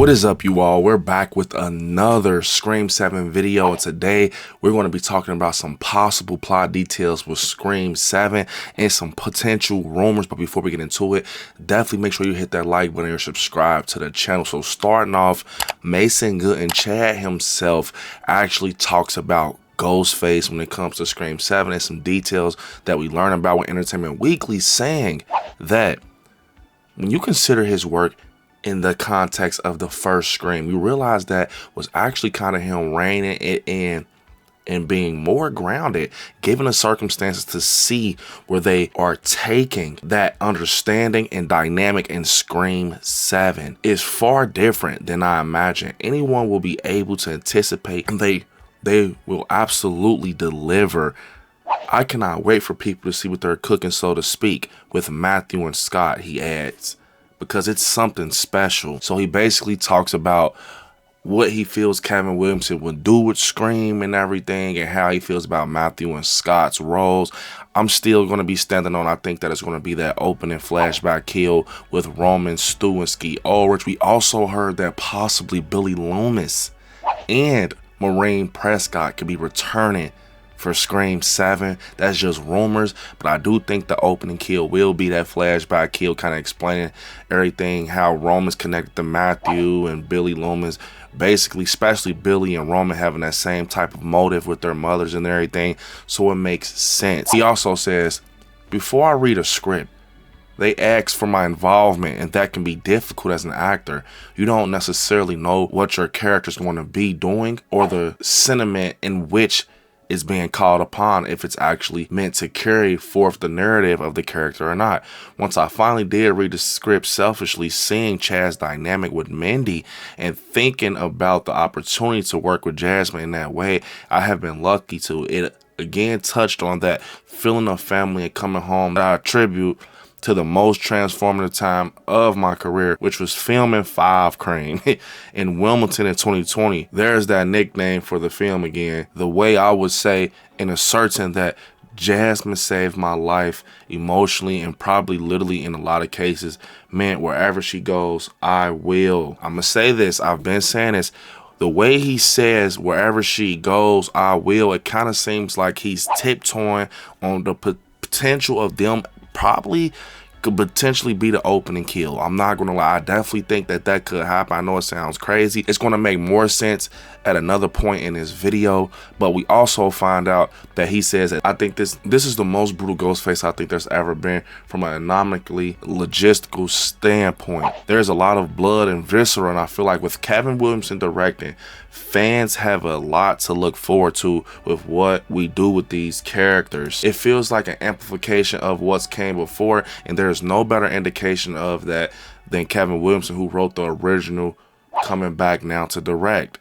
What is up, you all? We're back with another Scream 7 video, and today we're going to be talking about some possible plot details with Scream 7 and some potential rumors. But before we get into it, definitely make sure you hit that like button and subscribe to the channel. So starting off, Mason Good and Chad himself actually talks about Ghostface when it comes to Scream 7 and some details that we learn about with Entertainment Weekly, saying that when you consider his work in the context of the first Scream, you realize that was actually kind of him reining it in and being more grounded, given the circumstances, to see where they are taking that understanding and dynamic in Scream 7 is far different than I imagine anyone will be able to anticipate, and they will absolutely deliver. I cannot wait for people to see what they're cooking, so to speak, with Matthew and Scott, he adds, because it's something special. So he basically talks about what he feels Kevin Williamson would do with Scream and everything, and how he feels about Matthew and Scott's roles. I'm still going to be standing on, I think that it's going to be that opening flashback kill with Roman, Stu, and Skeet Ulrich. We also heard that possibly Billy Loomis and Maureen Prescott could be returning for Scream 7. That's just rumors, but I do think the opening kill will be that flashback kill, kind of explaining everything, how Roman's connected to Matthew and Billy Loomis, basically, especially Billy and Roman having that same type of motive with their mothers and everything, so it makes sense. He also says, before I read a script, they ask for my involvement, and that can be difficult as an actor. You don't necessarily know what your character's going to be doing or the sentiment in which is being called upon, if it's actually meant to carry forth the narrative of the character or not. Once I finally did read the script, selfishly seeing Chad's dynamic with Mindy and thinking about the opportunity to work with Jasmine in that way, I have been lucky to. It again touched on that feeling of family and coming home that I attribute to the most transformative time of my career, which was filming 5 Cream in Wilmington in 2020. There's that nickname for the film again. The way I would say and asserting that Jasmine saved my life emotionally and probably literally in a lot of cases meant wherever she goes, I will. I'm gonna say this, I've been saying this. The way he says wherever she goes, I will, it kind of seems like he's tiptoeing on the potential of them probably could potentially be the opening kill. I'm not gonna lie, I definitely think that that could happen. I know it sounds crazy. It's gonna make more sense at another point in this video, but we also find out that he says that I think this is the most brutal Ghostface I think there's ever been from an economically logistical standpoint. There's a lot of blood and viscera, and I feel like with Kevin Williamson directing, fans have a lot to look forward to with what we do with these characters. It feels like an amplification of what's came before, and there's no better indication of that than Kevin Williamson, who wrote the original, coming back now to direct.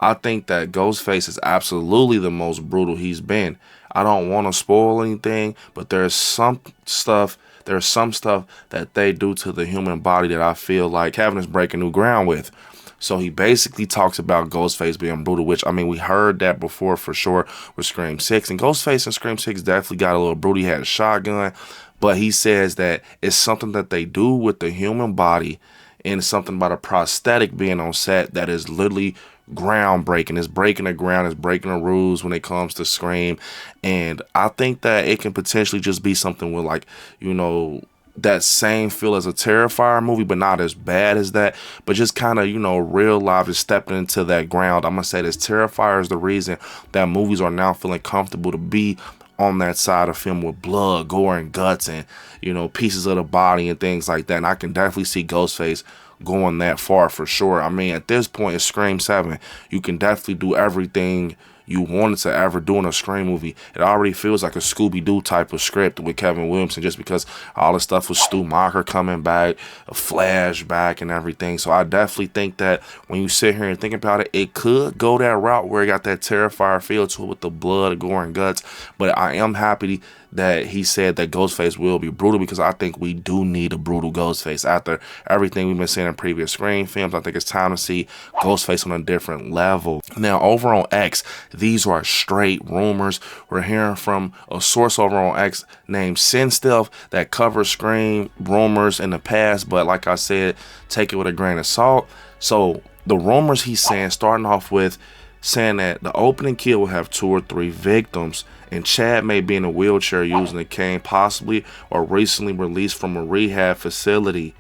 I think that Ghostface is absolutely the most brutal he's been. I don't want to spoil anything, but there's some stuff that they do to the human body that I feel like Kevin is breaking new ground with. So he basically talks about Ghostface being brutal, which, I mean, we heard that before for sure with Scream 6. And Ghostface in Scream 6 definitely got a little brutal. He had a shotgun. But he says that it's something that they do with the human body, and something about a prosthetic being on set that is literally groundbreaking. It's breaking the ground, it's breaking the rules when it comes to Scream. And I think that it can potentially just be something with, like, you know, that same feel as a Terrifier movie, but not as bad as that, but just kind of, you know, real life, just stepping into that ground. I'm gonna say this, Terrifier is the reason that movies are now feeling comfortable to be on that side of film with blood, gore, and guts, and, you know, pieces of the body and things like that. And I can definitely see Ghostface going that far for sure. I mean, at this point, it's Scream 7. You can definitely do everything you wanted to ever do in a Scream movie. It already feels like a Scooby-Doo type of script with Kevin Williamson, just because all the stuff with Stu Macher coming back, a flashback and everything. So I definitely think that when you sit here and think about it, it could go that route where it got that Terrifier feel to it with the blood, gore, and guts. But I am happy that he said that Ghostface will be brutal, because I think we do need a brutal Ghostface. After everything we've been seeing in previous Scream films, I think it's time to see Ghostface on a different level. Now, over on X, these are straight rumors. We're hearing from a source over on X named Sinstealth that covers Scream rumors in the past, but like I said, take it with a grain of salt. So the rumors he's saying, starting off with saying that the opening kill will have 2 or 3 victims, and Chad may be in a wheelchair using a cane, possibly, or recently released from a rehab facility.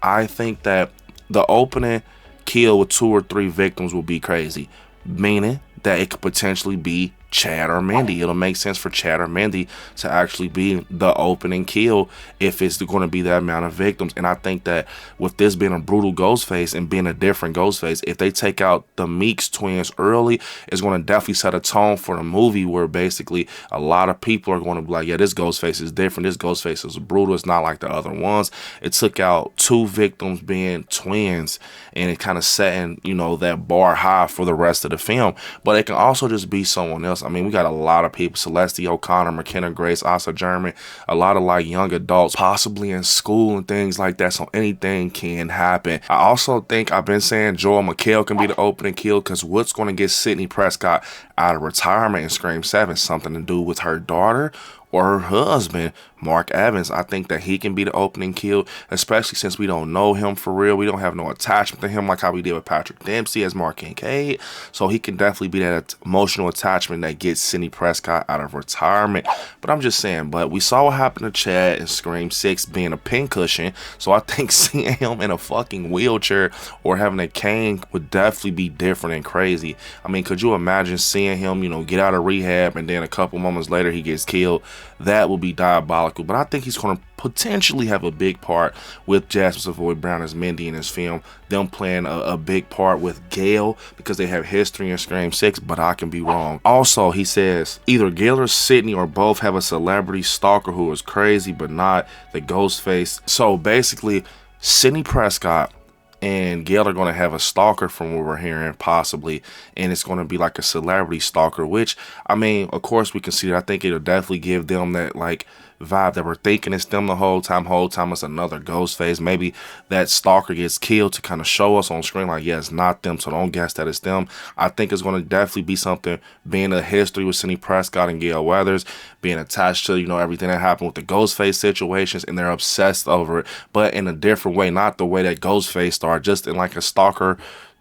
I think that the opening kill with 2 or 3 victims will be crazy, meaning that it could potentially be Chad or Mindy. It'll make sense for Chad or Mindy to actually be the opening kill if it's going to be that amount of victims. And I think that with this being a brutal Ghostface and being a different Ghostface, if they take out the Meeks twins early, it's going to definitely set a tone for the movie where basically a lot of people are going to be like, yeah, this Ghostface is different. This Ghostface is brutal. It's not like the other ones. It took out 2 victims being twins, and it kind of setting, you know, that bar high for the rest of the film. But it can also just be someone else. I mean, we got a lot of people: Celeste O'Connor, McKenna Grace, Asa German, a lot of like young adults, possibly in school and things like that. So anything can happen. I also think I've been saying Joel McHale can be the opening kill, because what's going to get Sidney Prescott out of retirement in Scream 7? Something to do with her daughter or her husband, Mark Evans. I think that he can be the opening kill, especially since we don't know him for real. We don't have no attachment to him like how we did with Patrick Dempsey as Mark Kincaid. So he can definitely be that emotional attachment that gets Sidney Prescott out of retirement. But I'm just saying, but we saw what happened to Chad in Scream 6 being a pincushion. So I think seeing him in a fucking wheelchair or having a cane would definitely be different and crazy. I mean, could you imagine seeing him, you know, get out of rehab and then a couple moments later he gets killed? That will be diabolical. But I think he's going to potentially have a big part with Jasmine Savoy Brown as Mindy in this film. Them playing a big part with Gail because they have history in Scream 6, but I can be wrong. Also, he says either Gail or Sidney or both have a celebrity stalker who is crazy but not the Ghostface. So basically, Sidney Prescott and Gail are going to have a stalker from what we're hearing, possibly, and it's going to be like a celebrity stalker, which, I mean, of course we can see that. I think it'll definitely give them that like vibe that we're thinking it's them the whole time it's another Ghostface. Maybe that stalker gets killed to kind of show us on screen like, yeah, it's not them, so don't guess that it's them. I think it's going to definitely be something being a history with Sidney Prescott and Gail Weathers, being attached to, you know, everything that happened with the Ghostface situations, and they're obsessed over it, but in a different way, not the way that Ghostface started, just in like a stalker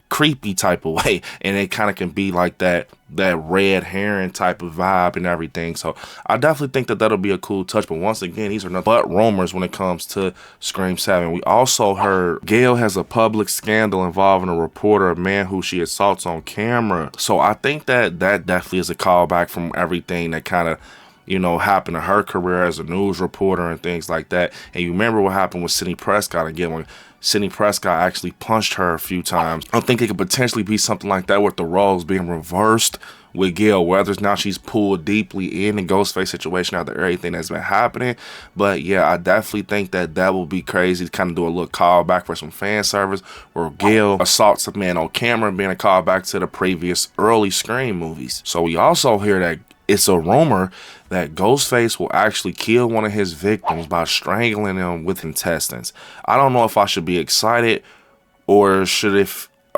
creepy type of way, and it kind of can be like that red herring type of vibe and everything. So I definitely think that that'll be a cool touch. But once again, these are nothing but rumors when it comes to Scream 7. We also heard Gail has a public scandal involving a reporter, a man who she assaults on camera. So I think that definitely is a callback from everything that kind of, you know, happened to her career as a news reporter and things like that. And you remember what happened with Sidney Prescott again, when Sidney Prescott actually punched her a few times. I think it could potentially be something like that with the roles being reversed with Gail Weathers. Now she's pulled deeply in the Ghostface situation after everything that's been happening. But yeah, I definitely think that will be crazy to kind of do a little callback for some fan service where Gail assaults a man on camera, being a callback to the previous early Scream movies. So we also hear that it's a rumor that Ghostface will actually kill one of his victims by strangling them with intestines. I don't know if I should be excited or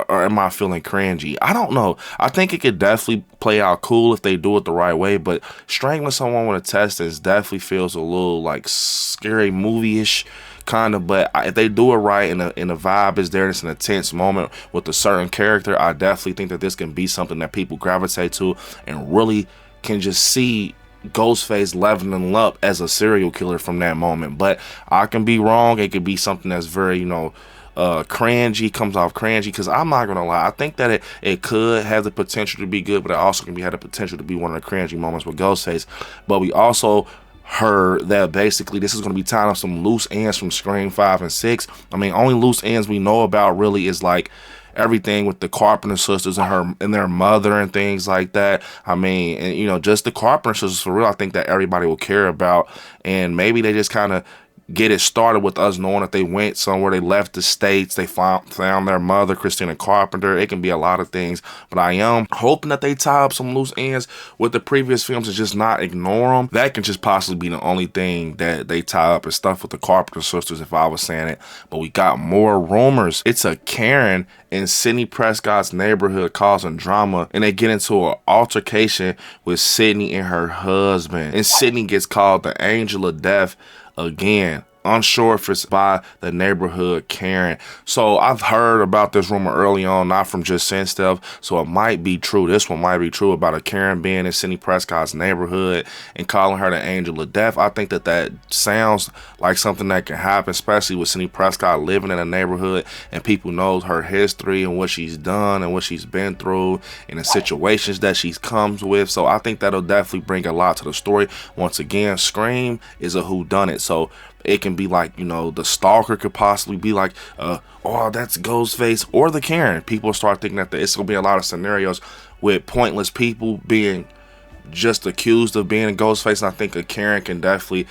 am I feeling cringy? I don't know. I think it could definitely play out cool if they do it the right way, but strangling someone with intestines definitely feels a little like scary movie-ish kind of. But if they do it right and the vibe is there, it's an intense moment with a certain character, I definitely think that this can be something that people gravitate to and really can just see Ghostface leveling up as a serial killer from that moment. But I can be wrong. It could be something that's very, you know, cringy, comes off cringy, because I'm not gonna lie, I think that it could have the potential to be good, but it also can have the potential to be one of the cringy moments with Ghostface. But we also heard that basically this is going to be tying up some loose ends from Scream 5 and 6. I mean, only loose ends we know about really is like everything with the Carpenter sisters and their mother and things like that. I mean, and you know, just the Carpenter sisters for real, I think that everybody will care about. And maybe they just kind of get it started with us knowing that they went somewhere, they left the States, they found their mother, Christina Carpenter. It can be a lot of things, but I am hoping that they tie up some loose ends with the previous films and just not ignore them. That can just possibly be the only thing that they tie up, and stuff with the Carpenter sisters, if I was saying it. But we got more rumors. It's a Karen in Sidney Prescott's neighborhood causing drama, and they get into an altercation with Sidney and her husband, and Sidney gets called the Angel of Death again. unsure if it's by the neighborhood Karen. So I've heard about this rumor early on, not from just Sin stuff, so it might be true. This one might be true about a Karen being in Sidney Prescott's neighborhood and calling her the angel of death. I think that sounds like something that can happen, especially with Sidney Prescott living in a neighborhood and people knows her history and what she's done and what she's been through and the situations that she comes with. So I think that'll definitely bring a lot to the story. Once again, Scream is a whodunit, so it can be like, you know, the stalker could possibly be like, oh, that's Ghostface, or the Karen. People start thinking that it's gonna be a lot of scenarios with pointless people being just accused of being a Ghostface, and I think a Karen can definitely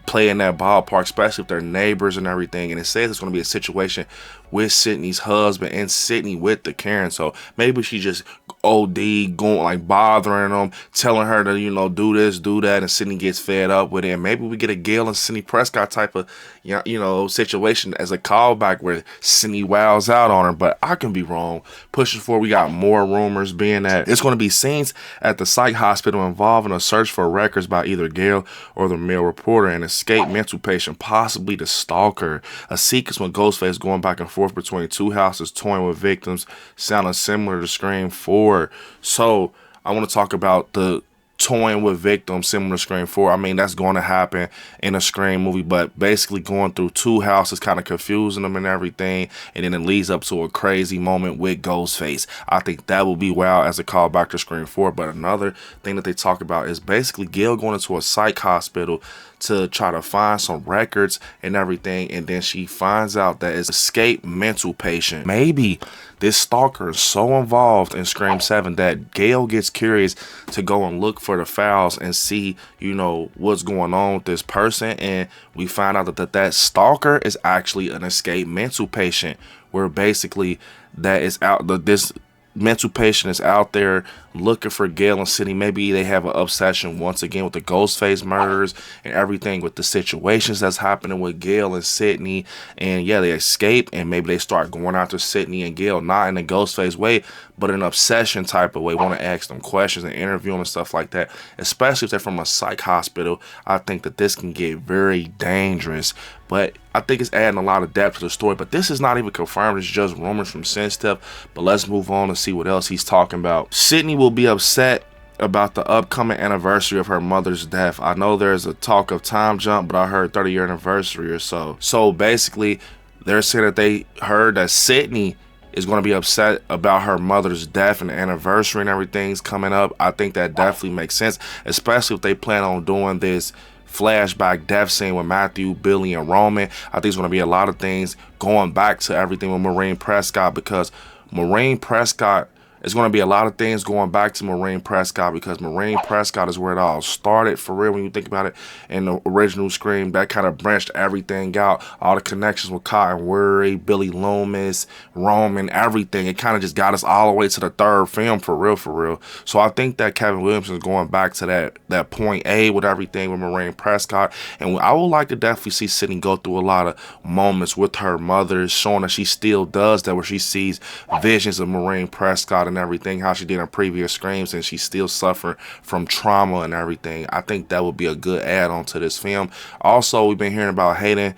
play in that ballpark, especially if they're neighbors and everything. And it says it's going to be a situation with Sidney's husband and Sidney with the Karen, so maybe she just OD going like bothering them, telling her to, you know, do this, do that, and Sidney gets fed up with it. And maybe we get a Gail and Sidney Prescott type of you know situation as a callback where Sidney wows out on her. But I can be wrong. Pushing forward, we got more rumors being that it's going to be scenes at the psych hospital involving a search for records by either Gail or the male reporter, an escaped mental patient, possibly the stalker. A sequence with Ghostface going back and forth between two houses toying with victims, sounding similar to Scream 4. So I want to talk about the toying with victims similar to Scream 4. I mean, that's going to happen in a Scream movie, but basically going through two houses, kind of confusing them and everything, and then it leads up to a crazy moment with Ghostface. I think that will be wild as a callback to Scream 4. But another thing that they talk about is basically Gail going into a psych hospital to try to find some records and everything, and then she finds out that it's escaped mental patient. Maybe this stalker is so involved in Scream 7 that Gail gets curious to go and look for the files and see, you know, what's going on with this person, and we find out that stalker is actually an escaped mental patient, where basically that is out, this mental patient is out there looking for Gail and Sidney. Maybe they have an obsession once again with the Ghostface murders and everything, with the situations that's happening with Gail and Sidney. And yeah, they escape, and maybe they start going after Sidney and Gail, not in a Ghostface way, but an obsession type of way. Want to ask them questions and interview them and stuff like that, especially if they're from a psych hospital. I think that this can get very dangerous, but I think it's adding a lot of depth to the story. But this is not even confirmed. It's just rumors from Sin stuff. But let's move on and see what else he's talking about. Sidney will be upset about the upcoming anniversary of her mother's death. I know there's a talk of time jump, but I heard 30-year anniversary or so. So basically, they're saying that they heard that Sidney is going to be upset about her mother's death and the anniversary and everything's coming up. I think that definitely makes sense, especially if they plan on doing this flashback death scene with Matthew, Billy, and Roman. I think there's going to be a lot of things going back to everything with Maureen Prescott, because Maureen Prescott, it's going to be a lot of things going back to Maureen Prescott, because Maureen Prescott is where it all started for real. When you think about it, in the original Scream, that kind of branched everything out. All the connections with Cotton Worry, Billy Loomis, Roman, everything. It kind of just got us all the way to the third film for real, for real. So I think that Kevin Williamson is going back to that point A with everything with Maureen Prescott. And I would like to definitely see Sidney go through a lot of moments with her mother, showing that she still does that, where she sees visions of Maureen Prescott and everything, how she did in previous Screams, and she's still suffering from trauma and everything. I think that would be a good add-on to this film. Also, we've been hearing about Hayden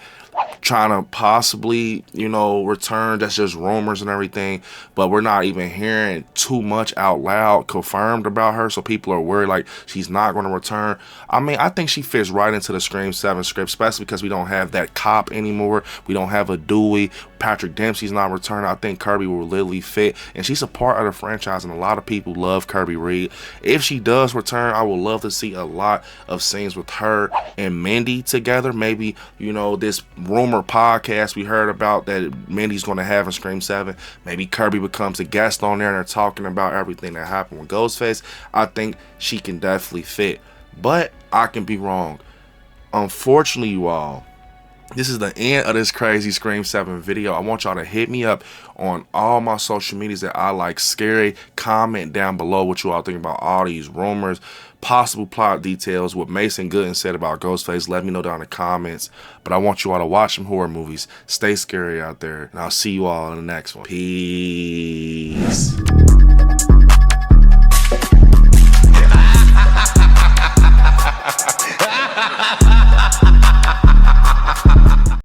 trying to possibly, you know, return. That's just rumors and everything, but we're not even hearing too much out loud confirmed about her, so people are worried like she's not going to return. I mean, I think she fits right into the Scream 7 script, especially because we don't have that cop anymore. We don't have a Dewey. Patrick Dempsey's not returning. I think Kirby will literally fit, and she's a part of the franchise, and a lot of people love Kirby Reed. If she does return, I would love to see a lot of scenes with her and Mindy together. Maybe, you know, this rumor podcast we heard about that Mindy's going to have in Scream 7, maybe Kirby becomes a guest on there and they're talking about everything that happened with Ghostface. I think she can definitely fit, but I can be wrong. Unfortunately, you all, this is the end of this crazy Scream 7 video. I want y'all to hit me up on all my social medias at ILIKESCARY. Comment down below what you all think about all these rumors, possible plot details, what Mason Gooden said about Ghostface. Let me know down in the comments. But I want you all to watch some horror movies. Stay scary out there, and I'll see you all in the next one. Peace.